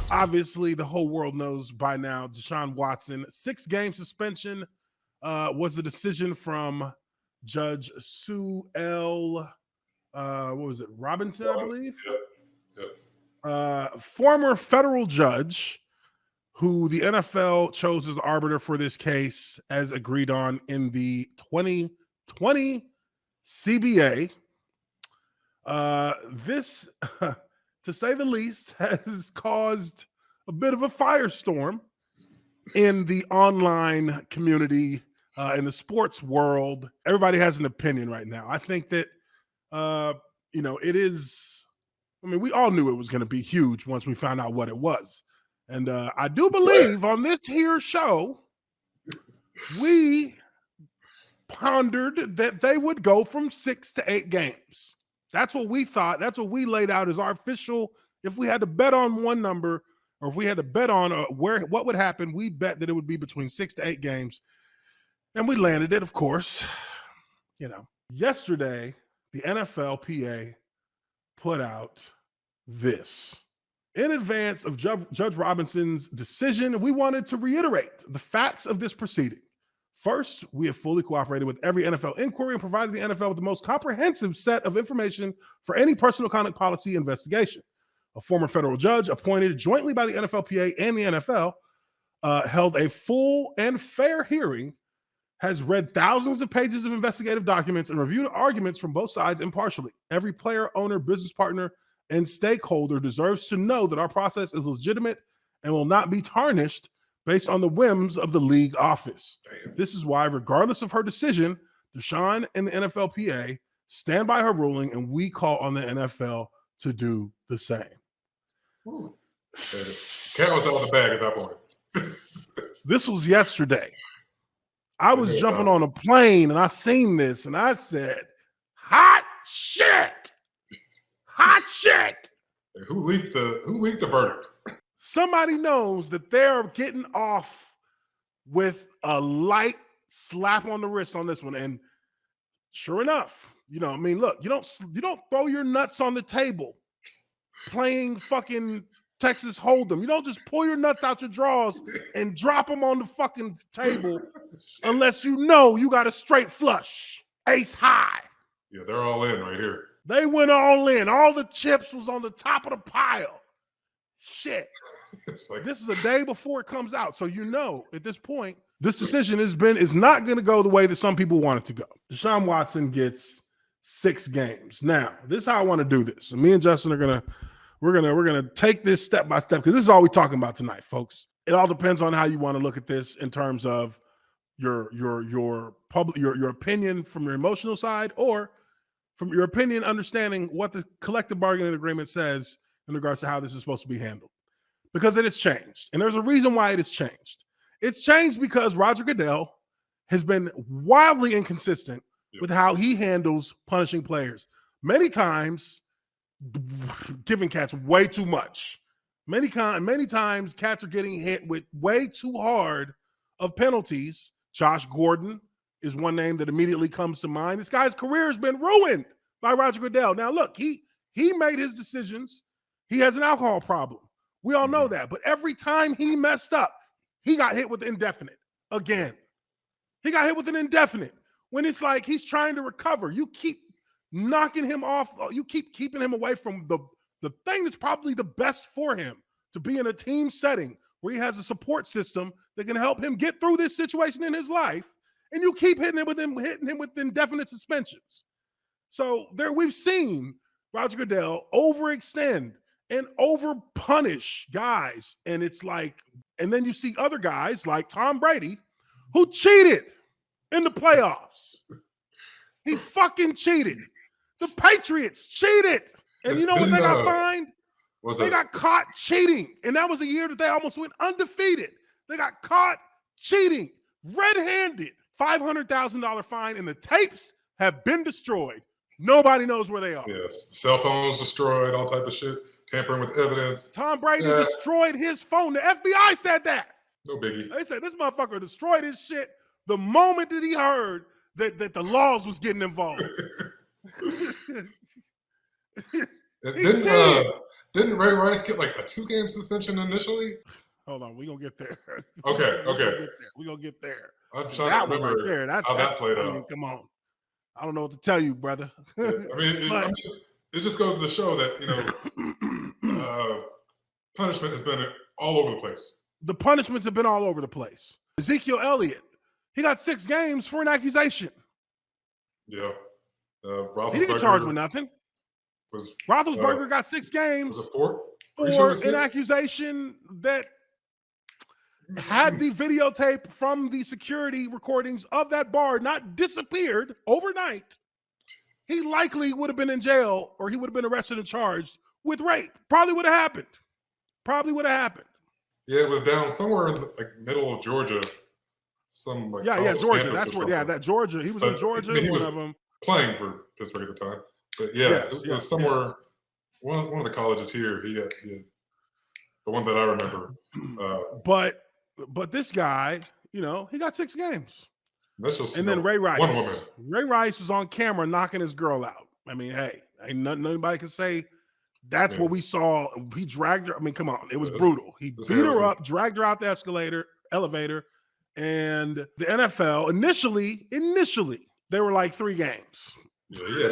Obviously, the whole world knows by now Deshaun Watson, 6-game suspension was the decision from Judge Sue L. What was it? Robinson, I believe. Yep. Former federal judge who the NFL chose as arbiter for this case, as agreed on in the 2020 CBA. This, to say the least, has caused a bit of a firestorm in the online community, in the sports world. Everybody has an opinion right now. I think that, it is, we all knew it was going to be huge once we found out what it was. And I do believe on this here show, we pondered that they would go from 6 to 8 games. That's what we thought. That's what we laid out as our official. If we had to bet on one number, or if we had to bet on what would happen, we bet that it would be between 6 to 8 games. And we landed it, of course. Yesterday, the NFLPA put out this. In advance of Judge Robinson's decision, we wanted to reiterate the facts of this proceeding. First, we have fully cooperated with every NFL inquiry and provided the NFL with the most comprehensive set of information for any personal conduct policy investigation. A former federal judge appointed jointly by the NFLPA and the NFL held a full and fair hearing, has read thousands of pages of investigative documents, and reviewed arguments from both sides impartially. Every player, owner, business partner, and stakeholder deserves to know that our process is legitimate and will not be tarnished based on the whims of the league office. This is why, regardless of her decision, Deshaun and the NFLPA stand by her ruling, and we call on the NFL to do the same. Cat was out of the bag at that point. This was yesterday. I was jumping on a plane and I seen this and I said, hot shit. Hot shit. Who leaked the verdict? Somebody knows that they're getting off with a light slap on the wrist on this one. And sure enough, look, you don't throw your nuts on the table playing fucking Texas Hold'em. You don't just pull your nuts out your drawers and drop them on the fucking table unless you know you got a straight flush, ace high. Yeah, they're all in right here. They went all in. All the chips was on the top of the pile. Shit. This is a day before it comes out. So at this point, this decision is not going to go the way that some people want it to go. Deshaun Watson gets 6 games. Now, this is how I want to do this. So me and Justin are we're gonna take this step by step, because this is all we're talking about tonight, folks. It all depends on how you want to look at this in terms of your opinion from your emotional side, or from your opinion understanding what the collective bargaining agreement says in regards to how this is supposed to be handled. Because it has changed. And there's a reason why it has changed. It's changed because Roger Goodell has been wildly inconsistent with how he handles punishing players. Many times giving cats way too much. Many times cats are getting hit with way too hard of penalties. Josh Gordon is one name that immediately comes to mind. This guy's career has been ruined by Roger Goodell. Now, look, he made his decisions. He has an alcohol problem. We all know that. But every time he messed up, he got hit with the indefinite again. He got hit with an indefinite. When it's like he's trying to recover, you keep knocking him off. You keep keeping him away from the thing that's probably the best for him, to be in a team setting where he has a support system that can help him get through this situation in his life. And you keep hitting him with indefinite suspensions. So we've seen Roger Goodell overextend and overpunish guys. And it's like, and then you see other guys like Tom Brady, who cheated in the playoffs. He fucking cheated. The Patriots cheated. And you know what they got fined? They got caught cheating. And that was a year that they almost went undefeated. They got caught cheating, red-handed. $500,000 fine, and the tapes have been destroyed. Nobody knows where they are. Yes, cell phones destroyed, all type of shit, tampering with evidence. Tom Brady destroyed his phone. The FBI said that. No biggie. They said this motherfucker destroyed his shit the moment that he heard that the laws was getting involved. Didn't Ray Rice get like a 2-game suspension initially? Hold on, we're gonna get there. Okay. We're gonna get there. I'm trying That to one remember right there. That's how that played I mean, out. come on. I don't know what to tell you, brother. Yeah, I mean, it just goes to show that, punishment has been all over the place. The punishments have been all over the place. Ezekiel Elliott, he got 6 games for an accusation. Yeah. He didn't get charged with nothing. Roethlisberger got 6 games for an accusation that had the videotape from the security recordings of that bar not disappeared overnight. He likely would have been in jail, or he would have been arrested and charged with rape. Probably would have happened. Yeah, it was down somewhere in the middle of Georgia. Some Georgia. That's where. That Georgia. He was in Georgia. He one was of them playing for Pittsburgh at the time. But it was somewhere. One of the colleges here. He had the one that I remember. But this guy, he got 6 games. That's just then Ray Rice. One woman. Ray Rice was on camera knocking his girl out. I mean, hey, ain't nothing anybody can say. That's what we saw. He dragged her. I mean, come on, it was brutal. He beat her up, dragged her out the elevator, and the NFL initially they were like 3 games. Yeah, he had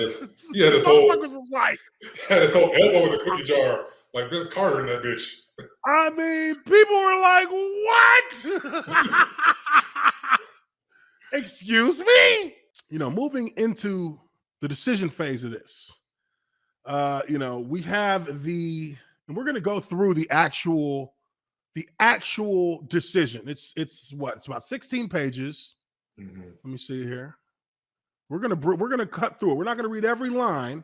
his whole elbow in the cookie jar, like Vince Carter in that bitch. I mean, people were like, "What?" Excuse me. Moving into the decision phase of this, we have and we're going to go through the actual decision. It's about 16 pages. Mm-hmm. Let me see here. We're gonna cut through it. We're not gonna read every line,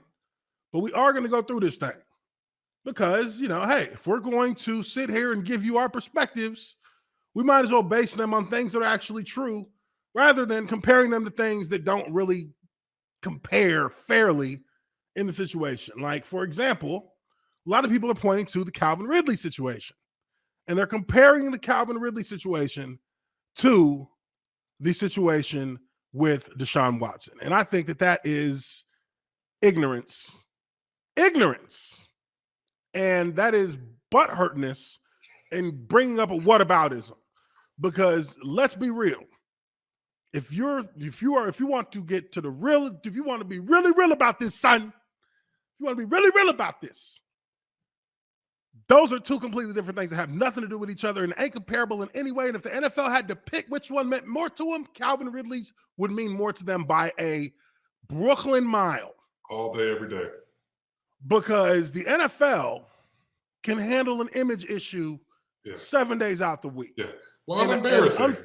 but we are gonna go through this thing because hey, if we're going to sit here and give you our perspectives, we might as well base them on things that are actually true, rather than comparing them to things that don't really compare fairly in the situation. Like, for example, a lot of people are pointing to the Calvin Ridley situation, and they're comparing the Calvin Ridley situation to the situation with Deshaun Watson. And I think that is ignorance. And that is butthurtness and bringing up a whataboutism. Because let's be real. If you want to get to the real, if you want to be really real about this, son, if you want to be really real about this, those are 2 completely different things that have nothing to do with each other and ain't comparable in any way. And if the NFL had to pick which one meant more to them, Calvin Ridley's would mean more to them by a Brooklyn mile. All day, every day. Because the NFL can handle an image issue 7 days out the week. Yeah. Well, I'm embarrassing.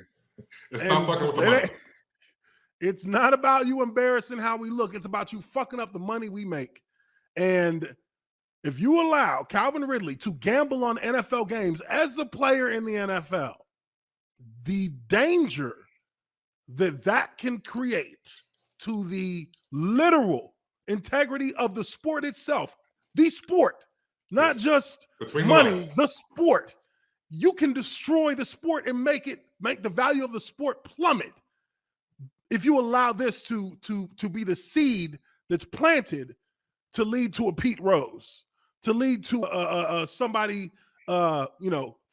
It's not fucking with the money. It's not about you embarrassing how we look. It's about you fucking up the money we make. And if you allow Calvin Ridley to gamble on NFL games as a player in the NFL, the danger that can create to the literal integrity of the sport itself, the sport, not just money, the sport. You can destroy the sport and make the value of the sport plummet if you allow this to be the seed that's planted to lead to a Pete Rose, to lead to somebody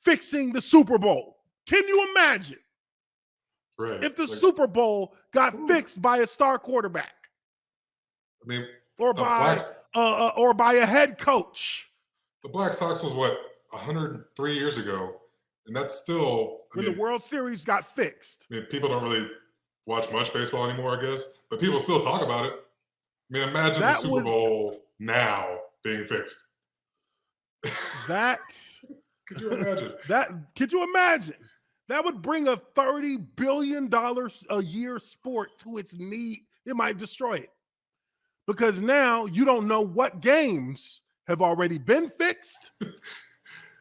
fixing the Super Bowl. Can you imagine if the Super Bowl got fixed by a star quarterback? I mean, or by a head coach. The Black Sox was 103 years ago, and that's still when the World Series got fixed. I mean, people don't really watch much baseball anymore, I guess, but people still talk about it. I mean, imagine the Super Bowl now being fixed. Could you imagine? Could you imagine? That would bring a $30 billion a year sport to its knee. It might destroy it. Because now you don't know what games have already been fixed.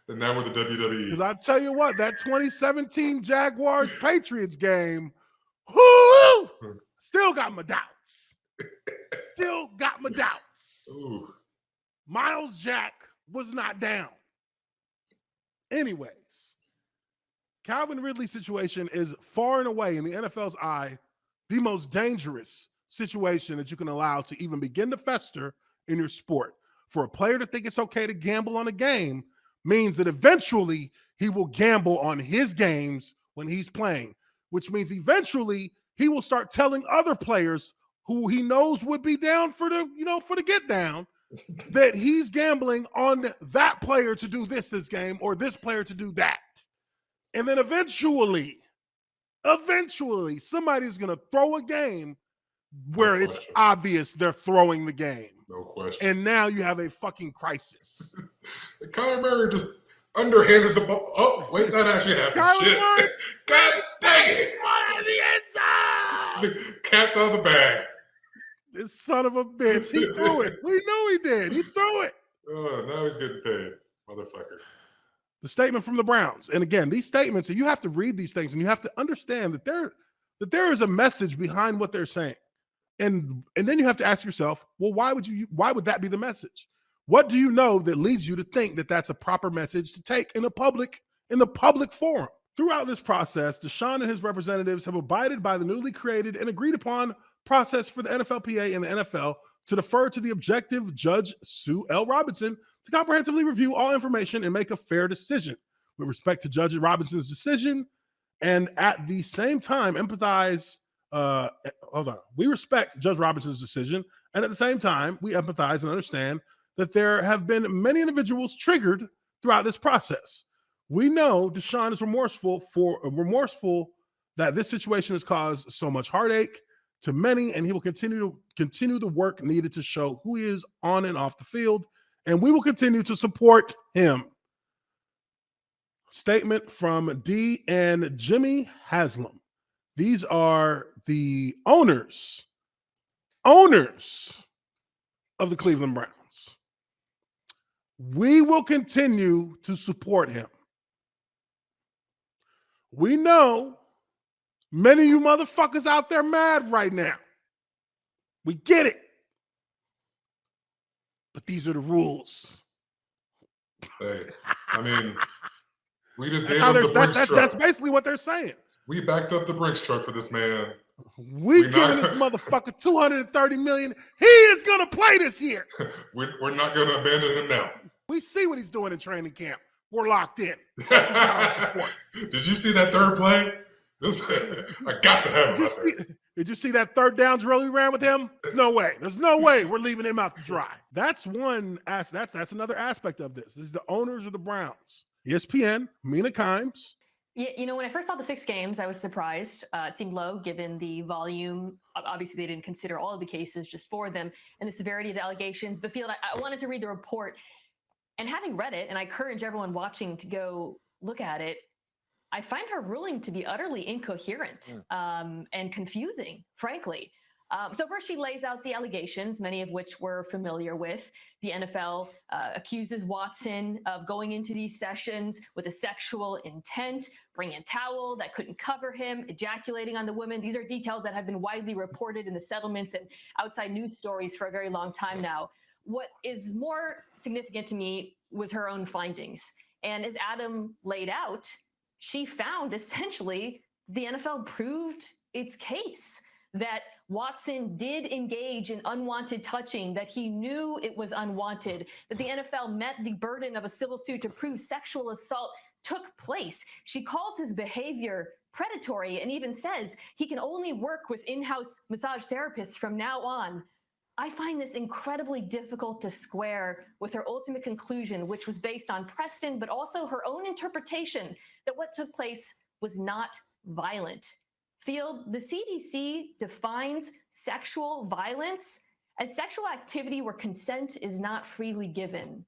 And now we're the WWE. Because I tell you what, that 2017 Jaguars-Patriots game, still got my doubts. Ooh. Miles Jack was not down. Anyways, Calvin Ridley's situation is far and away, in the NFL's eye, the most dangerous situation that you can allow to even begin to fester in your sport. for a player to think it's okay to gamble on a game means that eventually he will gamble on his games when he's playing, which means eventually he will start telling other players who he knows would be down for the get down that he's gambling on that player to do this game or this player to do that. And then eventually somebody's going to throw a game where it's obvious they're throwing the game. No question. And now you have a fucking crisis. Kyler Murray just underhanded the ball. Oh, wait, that actually happened. Shit. Murray, God dang it. One in the end zone. The cat's out of the bag. This son of a bitch. He threw it. We knew he did. He threw it. Oh, now he's getting paid. Motherfucker. The statement from the Browns. And again, these statements, and you have to read these things and you have to understand that there is a message behind what they're saying. And then you have to ask yourself, well, why would that be the message? What do you know that leads you to think that that's a proper message to take in the public forum? Throughout this process, Deshaun and his representatives have abided by the newly created and agreed upon process for the NFLPA and the NFL to defer to the objective Judge Sue L. Robinson to comprehensively review all information and make a fair decision with respect to Judge Robinson's decision, and at the same time we respect Judge Robinson's decision, and at the same time we empathize and understand that there have been many individuals triggered throughout this process. We know Deshaun is remorseful that this situation has caused so much heartache to many, and he will continue the work needed to show who he is on and off the field, and we will continue to support him. Statement from D and Jimmy Haslam. These are the owners of the Cleveland Browns. We will continue to support him. We know many of you motherfuckers out there mad right now. We get it. But these are the rules. Hey, I mean, we just gave him the Brinks truck. That's basically what they're saying. We backed up the Brinks truck for this man. We giving this motherfucker $230 million. He is going to play this year. We're not going to abandon him now. We see what he's doing in training camp. We're locked in. Did you see that third play? I got to have him. Did you see that third down drill we ran with him? No way. There's no way we're leaving him out to dry. That's one. That's another aspect of this. This is the owners of the Browns. ESPN, Mina Kimes. Yeah, when I first saw the 6 games, I was surprised. It seemed low given the volume. Obviously, they didn't consider all of the cases, just 4 of them, and the severity of the allegations. But Field, I wanted to read the report. And having read it, and I encourage everyone watching to go look at it, I find her ruling to be utterly incoherent and confusing, frankly. So first she lays out the allegations, many of which we're familiar with. The NFL accuses Watson of going into these sessions with a sexual intent, bringing a towel that couldn't cover him, ejaculating on the woman. These are details that have been widely reported in the settlements and outside news stories for a very long time now. What is more significant to me was her own findings. And as Adam laid out, she found essentially the NFL proved its case that Watson did engage in unwanted touching, that he knew it was unwanted, that the NFL met the burden of a civil suit to prove sexual assault took place. She calls his behavior predatory and even says he can only work with in-house massage therapists from now on. I find this incredibly difficult to square with her ultimate conclusion, which was based on Preston, but also her own interpretation that what took place was not violent. Field, the CDC defines sexual violence as sexual activity where consent is not freely given.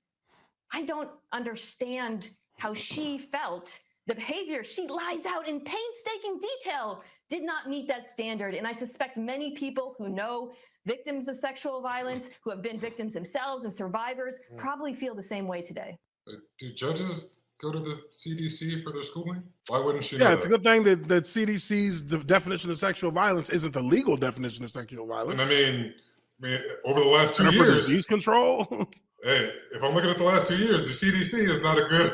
I don't understand how she felt. The behavior she lies out in painstaking detail did not meet that standard. And I suspect many people who know victims of sexual violence, who have been victims themselves and survivors, probably feel the same way today. Do judges go to the CDC for their schooling? Why wouldn't she know it's that? A good thing that CDC's definition of sexual violence isn't the legal definition of sexual violence. And I mean over the last 2 years. Disease control. Hey, if I'm looking at the last 2 years, the CDC is not a good...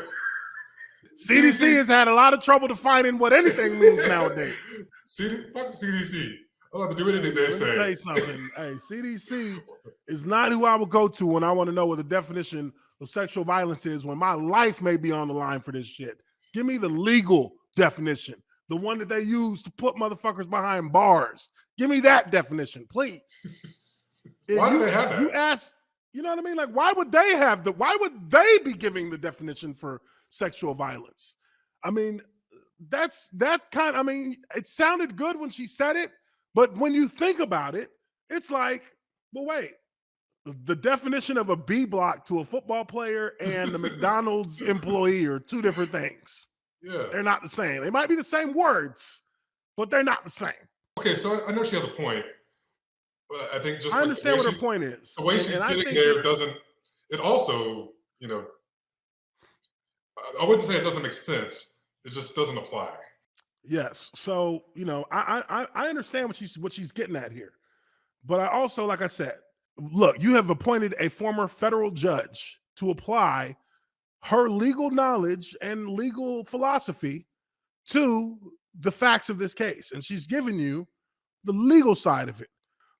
CDC has had a lot of trouble defining what anything means nowadays. Fuck the CDC. I don't have to do anything they Let me say. tell you something. Hey, CDC is not who I would go to when I want to know what the definition of sexual violence is when my life may be on the line for this shit. Give me the legal definition, the one that they use to put motherfuckers behind bars. Give me that definition, please. Why do they have that? You ask, you know what I mean? Like, why would they be giving the definition for sexual violence? I mean, it sounded good when she said it, but when you think about it, it's like, well, wait, the definition of a B block to a football player and the McDonald's employee are two different things. Yeah. They're not the same. They might be the same words, but they're not the same. Okay, so I know she has a point, but I think just I understand what her point is. The way she's sitting there doesn't, it also, you know, I wouldn't say it doesn't make sense. It just doesn't apply. Yes. So, you know, I understand what she's getting at here. But I also, like I said, look, you have appointed a former federal judge to apply her legal knowledge and legal philosophy to the facts of this case. And she's given you the legal side of it.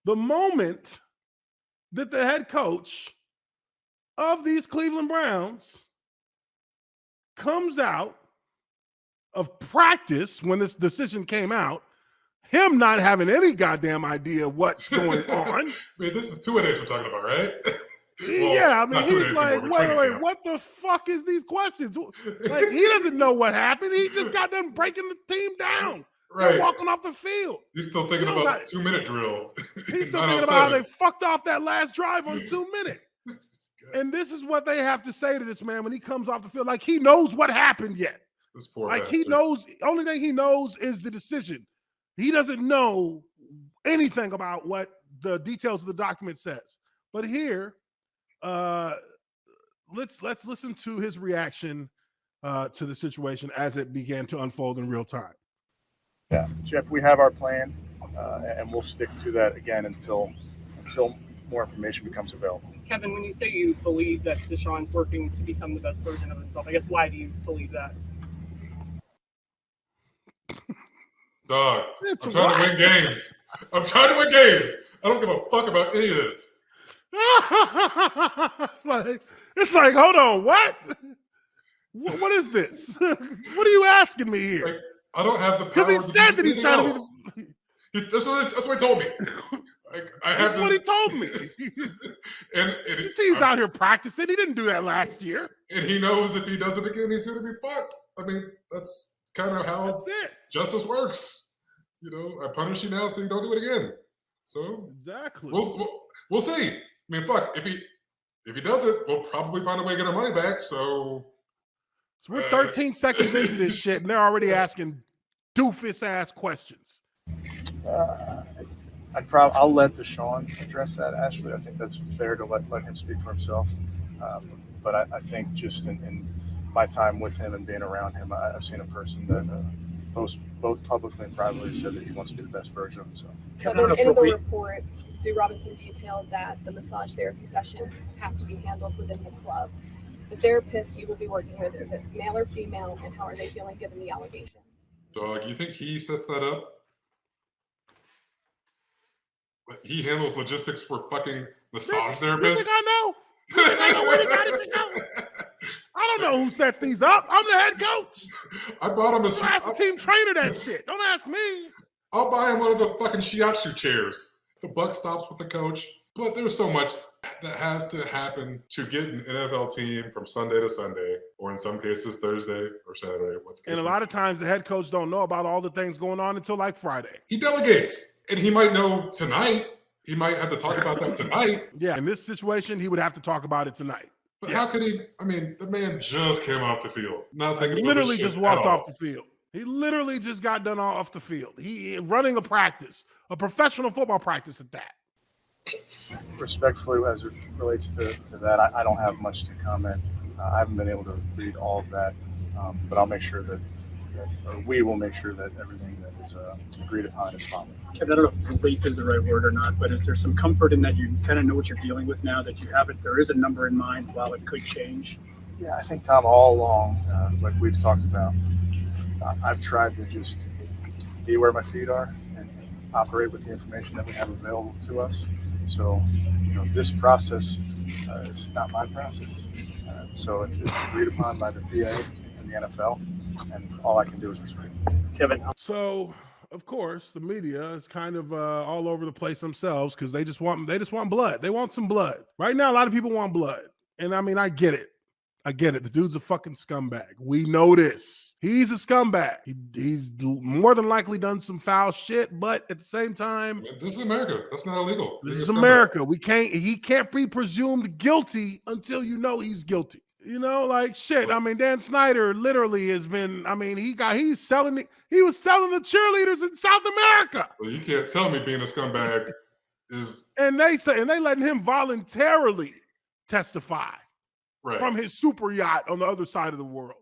The moment that the head coach of these Cleveland Browns comes out of practice when this decision came out, him not having any goddamn idea what's going on. I mean, this is 2 days we're talking about, right? Well, yeah, I mean, he's like, wait, what the fuck is these questions? Like, he doesn't know what happened. He just got done breaking the team down. Right. They're walking off the field. He's still thinking about 2-minute drill. He's still thinking about how they fucked off that last drive on 2 minutes. And this is what they have to say to this man when he comes off the field. Like, he knows what happened yet. This poor like, bastard. He knows, only thing he knows is the decision. He doesn't know anything about what the details of the document says. But here, let's listen to his reaction to the situation as it began to unfold in real time. Yeah, Jeff, we have our plan, and we'll stick to that again until more information becomes available. Kevin, when you say you believe that Deshaun's working to become the best version of himself, I guess why do you believe that? Dog, I'm trying to win games. I'm trying to win games. I don't give a fuck about any of this. It's like, hold on, what? What is this? What are you asking me here? Like, I don't have the power. Because he said that he's trying to be. That's what he told me. Like, that's what he told me. and he's out here practicing. He didn't do that last year. And he knows if he does it again, he's going to be fucked. I mean, that's kind of how justice works. You know, I punish you now so you don't do it again. So exactly. We'll see. I mean, fuck, if he does it, we'll probably find a way to get our money back. So we're 13 seconds into this shit, and they're already asking doofus ass questions. I'll let Deshaun address that. Ashley, I think that's fair to let him speak for himself. But I think just in my time with him and being around him, I've seen a person that both publicly and privately said that he wants to be the best version of himself. Kevin, in the report, Sue Robinson detailed that the massage therapy sessions have to be handled within the club. The therapist you will be working with, is it male or female, and how are they feeling given the allegations? Dog, you think he sets that up? He handles logistics for fucking massage therapists? You think I know? You think I know where this go? I don't know who sets these up. I'm the head coach. I bought him Don't ask the team trainer that shit. Don't ask me. I'll buy him one of the fucking shiatsu chairs. The buck stops with the coach. But there's so much that has to happen to get an NFL team from Sunday to Sunday, or in some cases Thursday or Saturday. And a lot of times the head coach don't know about all the things going on until like Friday. He delegates, and he might know tonight. He might have to talk about that tonight. Yeah, in this situation, he would have to talk about it tonight. But how could he? I mean, the man just came off the field. Not thinking about literally this shit just walked at all. off the field. He literally just got done off the field. He running a practice, a professional football practice at that. Respectfully, as it relates to that, I don't have much to comment. I haven't been able to read all of that, but I'll make sure that we will make sure that everything that is agreed upon is followed. Kevin, I don't know if relief is the right word or not, but is there some comfort in that you kind of know what you're dealing with now, that you have it? There is a number in mind while it could change. Yeah, I think, Tom, all along, like we've talked about, I've tried to just be where my feet are and operate with the information that we have available to us. So, this process is not my process. So it's agreed upon by the PA and the NFL, and all I can do is respect it. Kevin, So, of course, the media is kind of all over the place themselves because they just want blood. They want some blood. Right now, a lot of people want blood. And I mean, I get it. I get it. The dude's a fucking scumbag. We know this. He's a scumbag. He's more than likely done some foul shit, but at the same time, This is America. That's not illegal. this He's is a scumbag. America. He can't be presumed guilty until you know he's guilty. Like shit. I mean, Dan Snyder literally has been, he was selling the cheerleaders in South America. So you can't tell me being a scumbag is And they letting him voluntarily testify right. from his super yacht on the other side of the world.